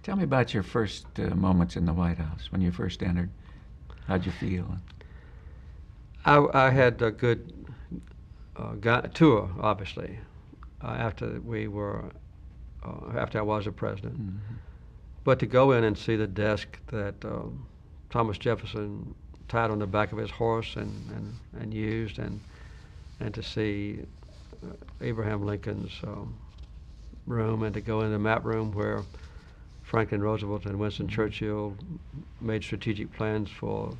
Tell me about your first moments in the White House when you first entered. How'd you feel? I had a good tour, obviously, after I was a president. Mm-hmm. But to go in and see the desk that Thomas Jefferson tied on the back of his horse and used, and to see Abraham Lincoln's room, and to go in the map room where Franklin Roosevelt and Winston Churchill made strategic plans for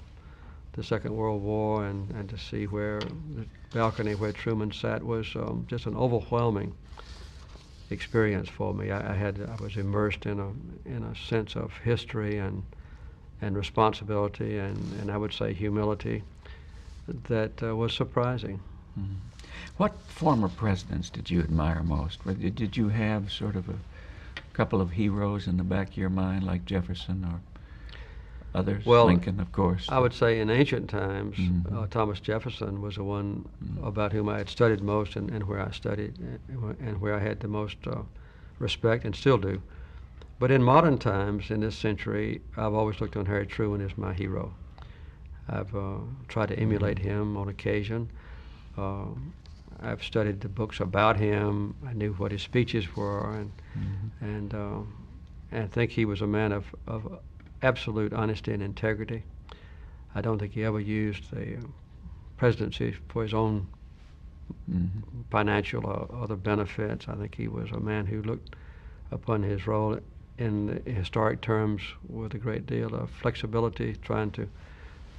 the Second World War, and to see where the balcony where Truman sat was just an overwhelming experience for me. I was immersed in a sense of history and responsibility and I would say humility that was surprising. Mm-hmm. What former presidents did you admire most? Did you have sort of a couple of heroes in the back of your mind, like Jefferson or others? Well, Lincoln, of course. I would say in ancient times, Mm-hmm. Thomas Jefferson was the one Mm-hmm. about whom I had studied most and where I studied and where I had the most respect and still do. But in modern times, in this century, I've always looked on Harry Truman as my hero. I've tried to emulate him on occasion. I've studied the books about him. I knew what his speeches were, and I think he was a man of absolute honesty and integrity. I don't think he ever used the presidency for his own financial or other benefits. I think he was a man who looked upon his role in the historic terms with a great deal of flexibility, trying to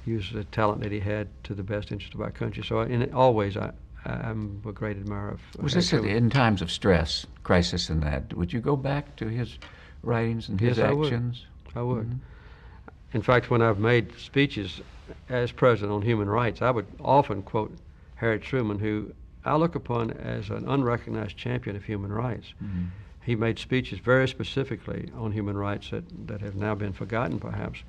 use the talent that he had to the best interest of our country. So always I'm a great admirer of Was Harry this Truman. in times of stress, crisis and that? Would you go back to his writings and his Yes, I would. actions? I would. Mhm. In fact, when I've made speeches as president on human rights, I would often quote Harry Truman, who I look upon as an unrecognized champion of human rights. Mhm. He made speeches very specifically on human rights that have now been forgotten, perhaps.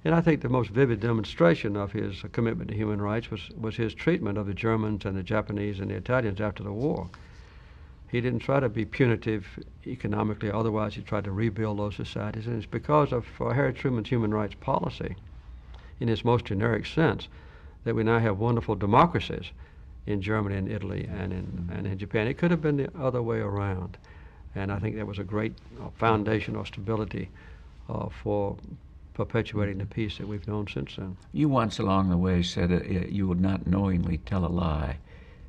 And I think the most vivid demonstration of his commitment to human rights was his treatment of the Germans and the Japanese and the Italians after the war. He didn't try to be punitive economically, otherwise he tried to rebuild those societies. And it's because of Harry Truman's human rights policy, in its most generic sense, that we now have wonderful democracies in Germany and Italy and in Japan. It could have been the other way around. And I think that was a great foundation of stability for perpetuating the peace that we've known since then. You once along the way said you would not knowingly tell a lie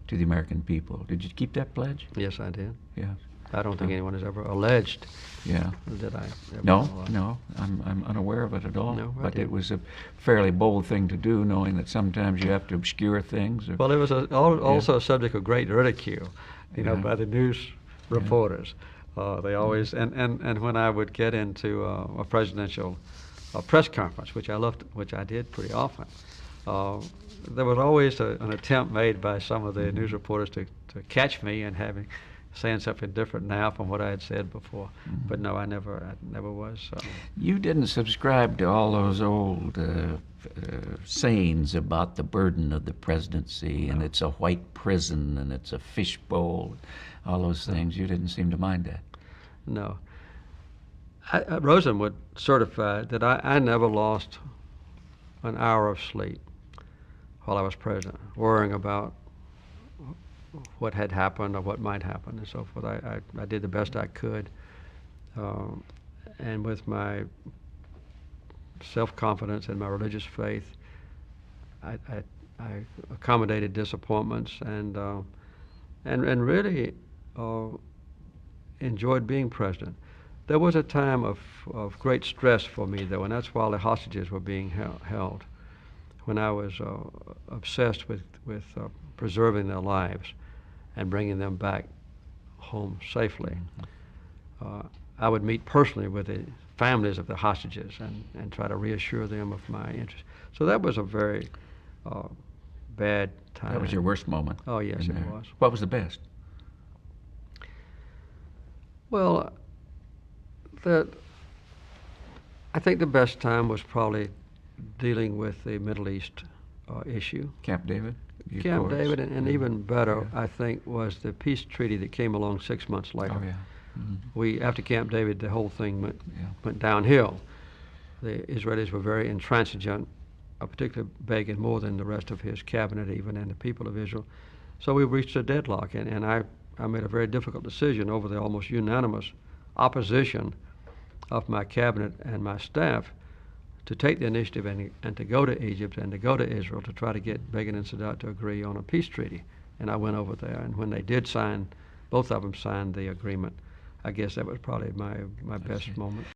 to the American people. Did you keep that pledge? Yes, I did. Yeah. I don't think anyone has ever alleged Yeah. that I ever No, told a lie. no, I'm unaware of it at all. No, I but it didn't. was a fairly bold thing to do, knowing that sometimes you have to obscure things. Or, Well, it was also a subject of great ridicule, Yeah. by the news reporters. They always and when I would get into a presidential press conference, which I did pretty often, there was always an attempt made by some of the news reporters to catch me and saying something different now from what I had said before. But no, I never was. You didn't subscribe to all those old sayings about the burden of the presidency, and it's a white prison, and it's a fishbowl, all those things. You didn't seem to mind that. No. Rosen would certify that I never lost an hour of sleep while I was president, worrying about what had happened or what might happen and so forth. I did the best I could. And with my self-confidence and my religious faith, I accommodated disappointments and really enjoyed being president. There was a time of great stress for me, though, and that's while the hostages were being held, when I was obsessed with preserving their lives and bringing them back home safely. I would meet personally with the families of the hostages and try to reassure them of my interest. So that was a very bad time. That was your worst moment. Oh, yes, in it there. was. What was the best? Well, I think the best time was probably dealing with the Middle East issue. Camp David? Camp David, and even better, Yeah. I think, was the peace treaty that came along 6 months later. Oh, yeah. After Camp David, the whole thing Yeah. went downhill. The Israelis were very intransigent, particularly Begin, more than the rest of his cabinet even, and the people of Israel. So we reached a deadlock, and I made a very difficult decision over the almost unanimous opposition of my cabinet and my staff to take the initiative and to go to Egypt and to go to Israel to try to get Begin and Sadat to agree on a peace treaty. And I went over there, and when they did sign, both of them signed the agreement. I guess that was probably my best moment.